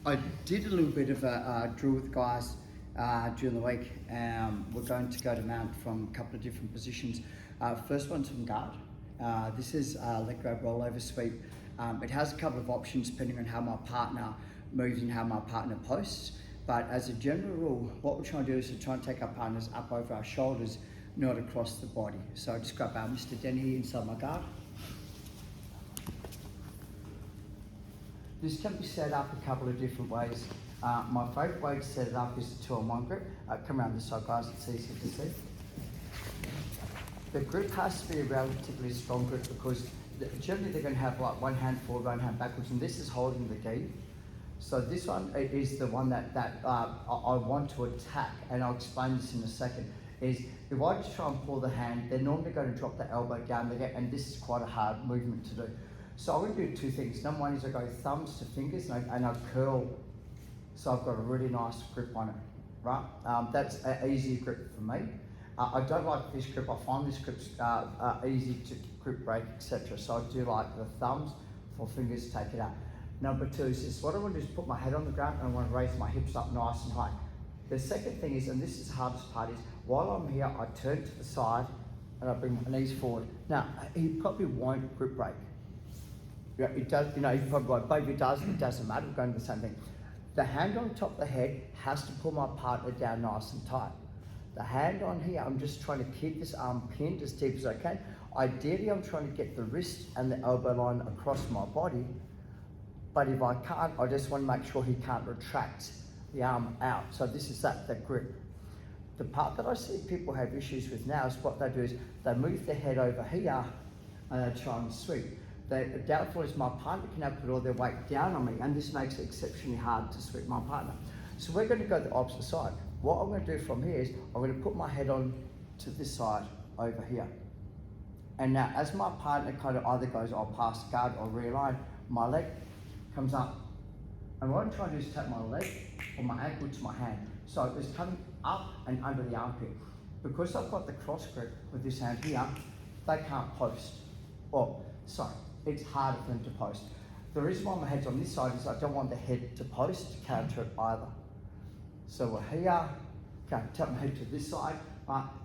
I did a little bit of a drill with guys during the week. We're going to go to mount from a couple of different positions. First one's from guard. This is leg grab rollover sweep. It has a couple of options depending on how my partner moves and how my partner posts. But as a general rule, what we're trying to do is to try and take our partners up over our shoulders, not across the body. So I just grab Mr. Denny inside my guard. This can be set up a couple of different ways. My favourite way to set it up is the 2-on-1 grip. Come around this side, guys, it's easy to see. The grip has to be a relatively strong grip because generally they're going to have like one hand forward, one hand backwards, and this is holding the gi. So this one is the one that I want to attack, and I'll explain this in a second. Is if I just try and pull the hand, they're normally going to drop the elbow down there, and this is quite a hard movement to do. So I'm going to do two things. Number one is I go thumbs to fingers and I curl, so I've got a really nice grip on it, right? That's an easier grip for me. I don't like this grip. I find this grip easy to grip break, etc. So I do like the thumbs for fingers to take it out. Number two is this. What I want to do is put my head on the ground and I want to raise my hips up nice and high. The second thing is, and this is the hardest part, is while I'm here, I turn to the side and I bring my knees forward. Now, he probably won't grip break. Yeah, it does, you know, you probably won't, but if it doesn't matter, we're going to the same thing. The hand on top of the head has to pull my partner down nice and tight. The hand on here, I'm just trying to keep this arm pinned as deep as I can. Ideally, I'm trying to get the wrist and the elbow line across my body, but if I can't, I just want to make sure he can't retract the arm out. So this is that grip. The part that I see people have issues with now is what they do is they move their head over here and they try and sweep. The doubtful is my partner can now put all their weight down on me, and this makes it exceptionally hard to sweep my partner. So we're going to go the opposite side. What I'm going to do from here is I'm going to put my head on to this side over here. And now as my partner kind of either goes past guard or realign, my leg comes up. And what I'm trying to do is tap my leg or my ankle to my hand. So it's coming up and under the armpit. Because I've got the cross grip with this hand here, they can't post. It's harder for them to post. The reason why my head's on this side is I don't want the head to post to counter it either. So we're here, okay, tap my head to this side,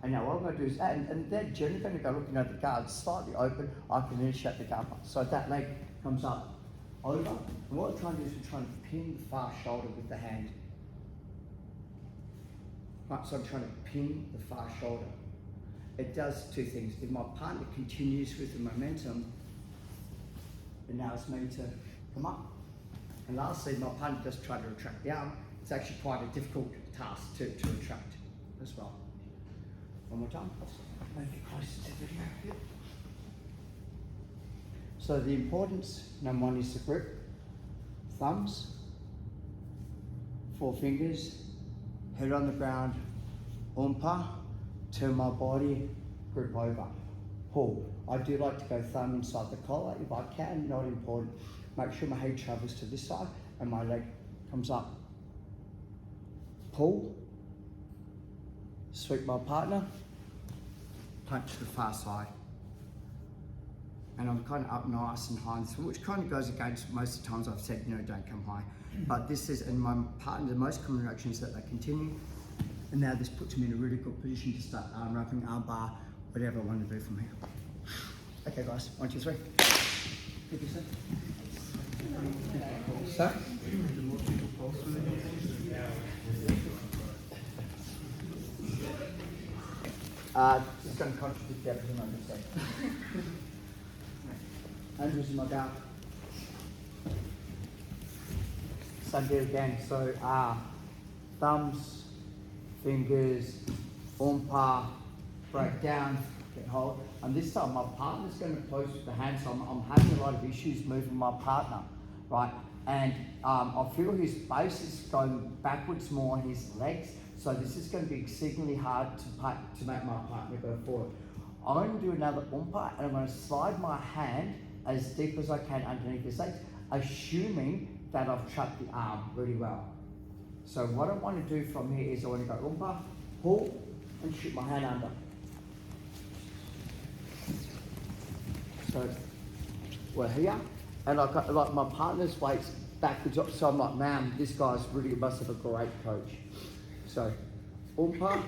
and now what I'm going to do is, and they're generally going to go looking at the guard slightly open, I can initiate the guard. So that leg comes up over, and what we're trying to do is we're trying to pin the far shoulder with the hand. Right, so I'm trying to pin the far shoulder. It does two things. If my partner continues with the momentum, and now it's me to come up. And lastly, my partner does try to retract the arm. It's actually quite a difficult task to retract as well. One more time. Move it closer to the video. Yep. So the importance, number one is the grip. Thumbs, 4 fingers, head on the ground, umpa, turn my body, grip over. Pull. I do like to go thumb inside the collar if I can, not important. Make sure my head travels to this side and my leg comes up. Pull, sweep my partner, punch to the far side. And I'm kind of up nice and high, which kind of goes against most of the times I've said, you know, don't come high. But this is, and my partner, the most common reaction is that they continue. And now this puts me in a really good position to start arm wrapping, arm bar, whatever I want to do from here. Okay guys, 1, 2, 3. Good to see. So? It's going to contradict everything I just said. Andrew's in my guard. Same deal again. So thumbs, fingers, umpa, break down, get hold. And this time my partner's going to post with the hand, so I'm having a lot of issues moving my partner, right? And I feel his base is going backwards more on his legs, so this is going to be exceedingly hard to make my partner go forward. I'm going to do another umpa, and I'm going to slide my hand as deep as I can underneath his legs, assuming that I've trapped the arm really well. So what I want to do from here is I want to go umpa, pull, and shoot my hand under. So we're here, and like my partner's weight's backwards up, so I'm like, man, this guy's really must have a great coach. So, umpa,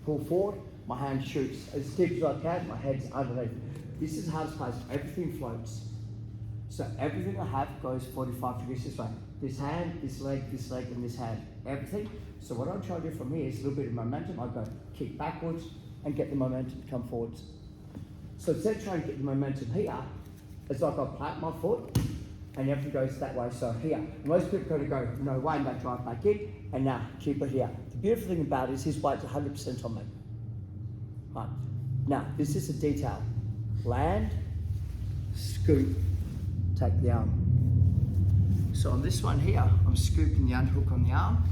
pull forward, my hand shoots as deep as I can, my head's underneath. This is hardest place, everything floats. So everything I have goes 45 degrees this way. This hand, this leg, and this hand, everything. So what I'm trying to do from here is a little bit of momentum. I go kick backwards and get the momentum to come forwards. So instead of trying to get the momentum here, it's like I plant my foot and everything goes that way. So here, most people kind of go, no way, and they drive back in, and now keep it here. The beautiful thing about it is his weight's 100% on me. Right. Now, this is a detail. Land, scoop, take the arm. So on this one here, I'm scooping the underhook on the arm.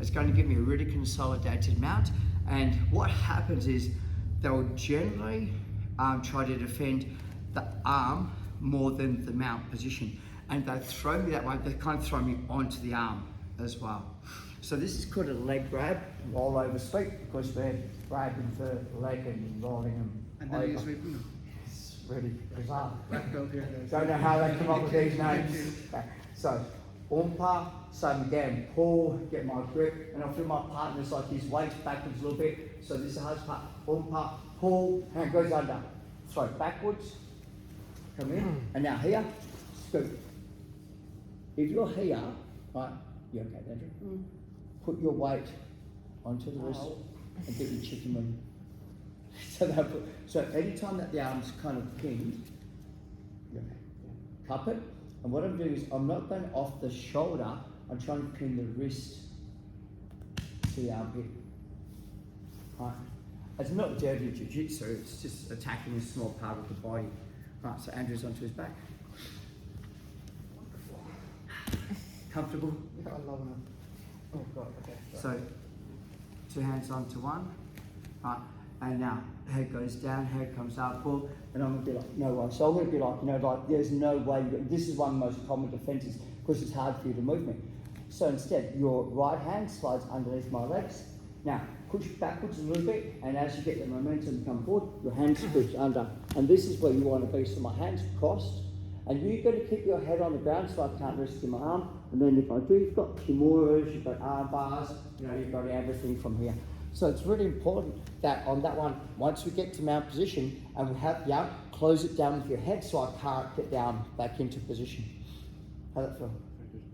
It's going to give me a really consolidated mount. And what happens is they'll generally try to defend the arm more than the mount position. And they throw me that way, they kind of throw me onto the arm as well. So this is called a leg grab, roll over sweep, because we're grabbing the leg and rolling them And then you're sweeping them. It's really bizarre. Black belt here. Don't know how they come up with these names. So, umpa, same again, pull, get my grip, and I feel my partner's like his weight's backwards a little bit. So this is the hardest part. Umpa, pull, hand goes under. Throw backwards, come in, and now here, scoop. If you're here, right, you okay, Andrew? Put your weight onto the wrist and get your chicken wing. So anytime that the arm's kind of pinned, cup it. And what I'm doing is I'm not going off the shoulder, I'm trying to pin the wrist to the armpit. Right. It's not dirty jiu-jitsu, it's just attacking a small part of the body. Right, so Andrew's onto his back. Comfortable? Yeah, I love them. Oh God, okay. So, 2 hands onto one, right, and now head goes down, head comes up, pull, and I'm gonna be like, no way. So I'm gonna be like, like there's no way, this is one of the most common defenses because it's hard for you to move me. So instead, your right hand slides underneath my legs. Now, push backwards a little bit, and as you get the momentum come forward, your hand scoops under. And this is where you wanna be, so my hand's crossed, and you've got to keep your head on the ground so I can't rest in my arm. And then if I do, you've got kimuras, you've got arm bars, you've got everything from here. So it's really important that on that one, once we get to mount position and we have the arm, close it down with your head so I can't get down back into position. How's that feel? Very good.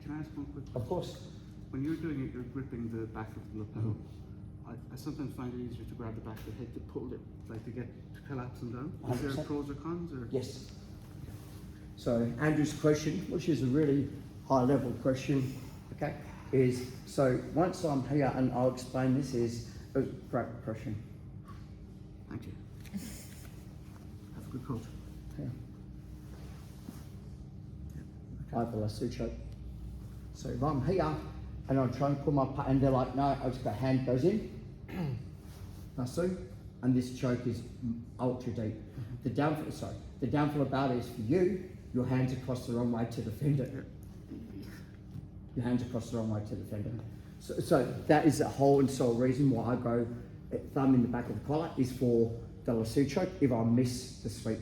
Can I ask one quick question? Of course. When you're doing it, you're gripping the back of the lapel. I sometimes find it easier to grab the back of the head to pull it, like to get to collapse them down. Is there 100%. pros or cons? Or? Yes. So Andrew's question, which is a really high level question, okay, is, so once I'm here and I'll explain this is, a great question. Thank you. Have a good coach. Yeah. I have a lasso choke. So if I'm here and I'm trying to pull my and they're like, no, I just got hand goes in, lasso, and this choke is ultra deep. The downfall about it is for you, your hands across the wrong way to defend it. Your hands across the wrong way to defend it. So that is the whole and sole reason why I go thumb in the back of the collar is for the lasso choke if I miss the sweep.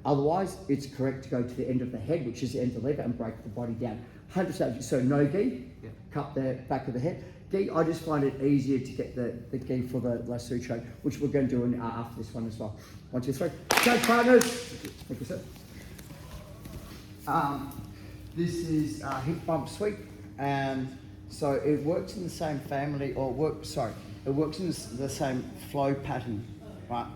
Otherwise, it's correct to go to the end of the head, which is the end of the lever, and break the body down. 100%. So no gi, cut the back of the head. Gi, I just find it easier to get the gi for the lasso choke, which we're going to do after this one as well. 1, 2, 3. Choke partners. Thank you, sir. This is hip bump sweep, and so it works in the same family, or it works in the same flow pattern, right?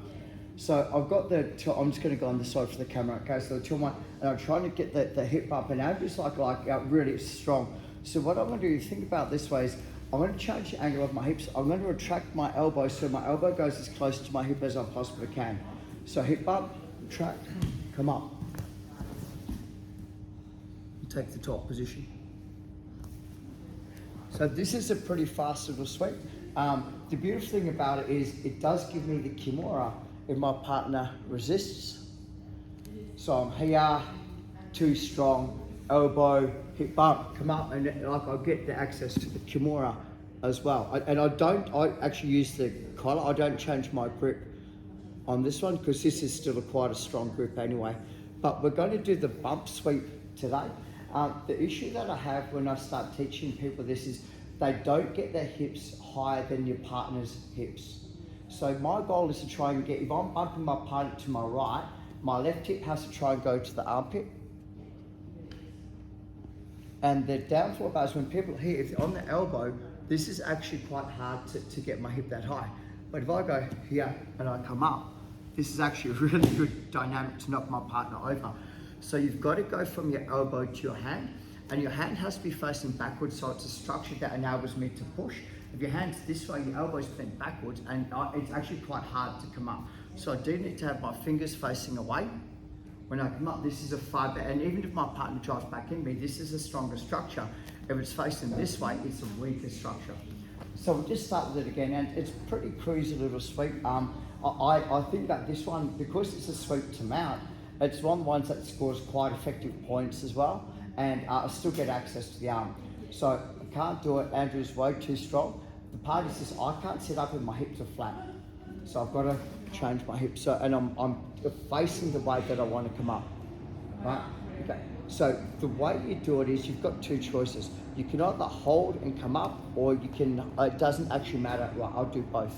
So I've got I'm just going to go on the side for the camera, okay? So the one, and I'm trying to get the hip up and out, just like really strong. So what I'm going to do, think about this way, is I'm going to change the angle of my hips. I'm going to retract my elbow so my elbow goes as close to my hip as I possibly can. So hip up, retract, come up. Take the top position. So this is a pretty fast little sweep. The beautiful thing about it is it does give me the kimura if my partner resists. So I'm here, too strong, elbow, hip bump, come up, and I'll get the access to the kimura as well. I actually use the collar. I don't change my grip on this one because this is still quite a strong grip anyway. But we're going to do the bump sweep today. The issue that I have when I start teaching people this is they don't get their hips higher than your partner's hips. So my goal is to try and get, if I'm bumping my partner to my right, my left hip has to try and go to the armpit. And the downfall about is when people here, if they're on the elbow, this is actually quite hard to get my hip that high. But if I go here and I come up, this is actually a really good dynamic to knock my partner over. So you've got to go from your elbow to your hand, and your hand has to be facing backwards, so it's a structure that enables me to push. If your hand's this way, your elbow's bent backwards, and it's actually quite hard to come up. So I do need to have my fingers facing away. When I come up, this is a far better, and even if my partner drives back in me, this is a stronger structure. If it's facing this way, it's a weaker structure. So we'll just start with it again, and it's pretty cruisy little sweep. I think that this one, because it's a sweep to mount, it's one of the ones that scores quite effective points as well, and I still get access to the arm. So I can't do it, Andrew's way too strong. The part is this, I can't sit up and my hips are flat. So I've got to change my hips, so, and I'm facing the way that I want to come up, right? Okay, so the way you do it is you've got two choices. You can either hold and come up, or you can, it doesn't actually matter, right, I'll do both.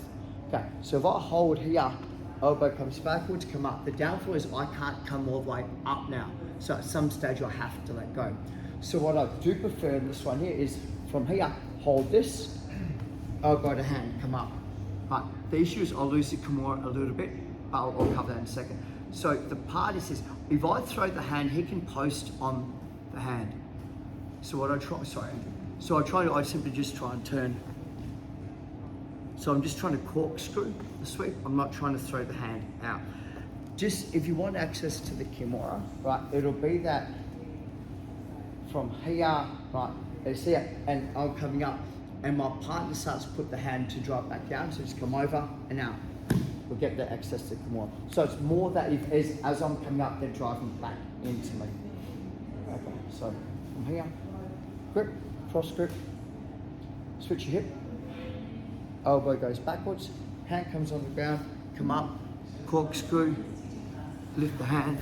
Okay, so if I hold here, elbow comes backwards, come up. The downfall is I can't come all the way up now. So at some stage I have to let go. So what I do prefer in this one here is from here, hold this, elbow to hand, come up. But the issue is I'll lose the Kimura a little bit, but I'll cover that in a second. So the part is this, if I throw the hand, he can post on the hand. So what I try, I simply just try and turn. So I'm just trying to corkscrew the sweep. I'm not trying to throw the hand out. Just if you want access to the Kimura, right, it'll be that from here, right, it's here, and I'm coming up, and my partner starts to put the hand to drive back down, so just come over and out. We'll get the access to Kimura. So it's more that if, as I'm coming up, they're driving back into me. Okay, so from here, grip, cross grip, switch your hip, elbow goes backwards, hand comes on the ground, come up, corkscrew, lift the hand,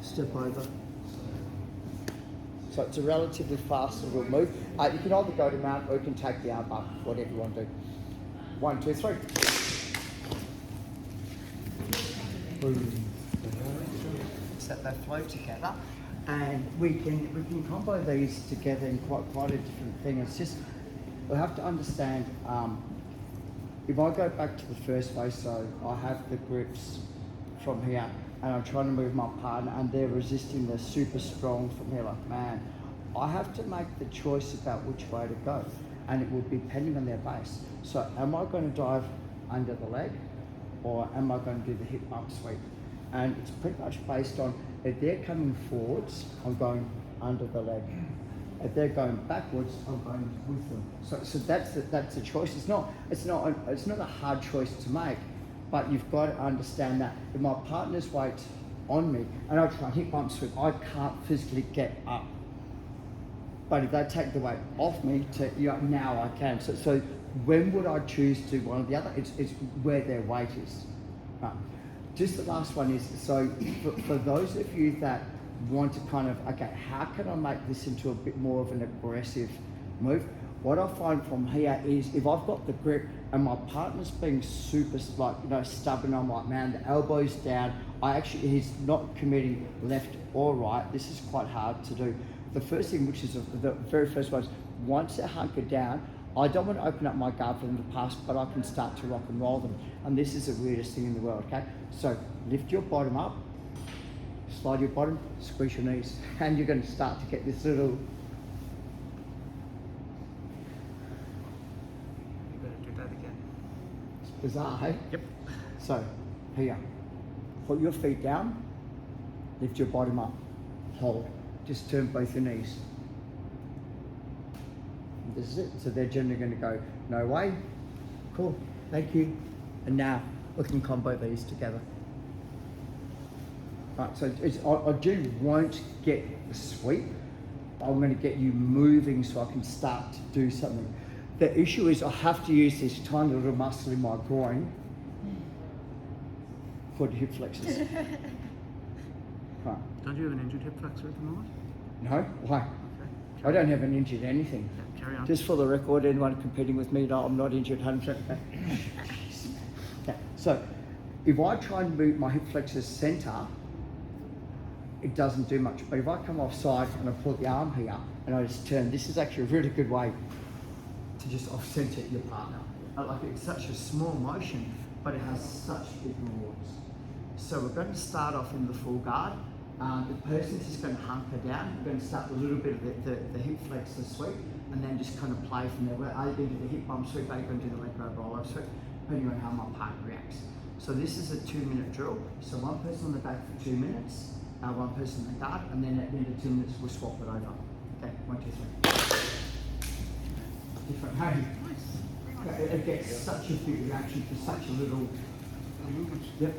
step over. So it's a relatively fast little move. You can either go to mount or you can take the arm up, whatever you want to do. 1, 2, 3. Set that flow together, and we can combo these together in quite a different thing. It's just we have to understand. If I go back to the first phase, so I have the grips from here, and I'm trying to move my partner, and they're resisting, they're super strong from here, like, man, I have to make the choice about which way to go, and it will be depending on their base. So am I going to dive under the leg, or am I going to do the hip up sweep? And it's pretty much based on, if they're coming forwards, I'm going under the leg. If they're going backwards, I'm going with them. So that's the choice. It's not a hard choice to make, but you've got to understand that if my partner's weight on me and I try and hip bump sweep, I can't physically get up. But if they take the weight off me, now I can. So when would I choose to do one or the other? It's where their weight is. Right. Just the last one is, so for those of you that want to kind of, okay, how can I make this into a bit more of an aggressive move? What I find from here is if I've got the grip and my partner's being super, stubborn, I'm like, man, the elbow's down. He's not committing left or right. This is quite hard to do. The first thing, which is the very first one, is once they're hunkered down, I don't want to open up my guard for them to pass, but I can start to rock and roll them. And this is the weirdest thing in the world, okay? So lift your bottom up, slide your bottom, squeeze your knees, and you're going to start to get this little... You better do that again. It's bizarre, hey? Yep. So, here, put your feet down, lift your bottom up, hold, just turn both your knees. This is it. So they're generally going to go, no way, cool, thank you. And now we can combo these together. Right, so I won't get the sweep. I'm going to get you moving so I can start to do something. The issue is I have to use this tiny little muscle in my groin for the hip flexors. Right. Don't you have an injured hip flexor at the moment? No? Why? Okay. I don't have an injured anything. Yeah, carry on. Just for the record, anyone competing with me, no, I'm not injured 100%. Okay. So, if I try and move my hip flexors centre, it doesn't do much. But if I come off side and I pull the arm here and I just turn, this is actually a really good way to just off centre your partner. Like it's such a small motion, but it has such big rewards. So we're going to start off in the full guard. The person's just going to hunker down. We're going to start with a little bit of the hip flexor sweep and then just kind of play from there. We're either going to do the hip bump sweep, either going to do the leg grab roll-up sweep, depending on how my partner reacts. So this is a 2-minute drill. So one person on the back for 2 minutes, one person in the guard, and then at the end of 2 minutes we'll swap it over. Okay, 1, 2, 3. Different. Hey. It gets such a big reaction for such a little. Movement. Yep.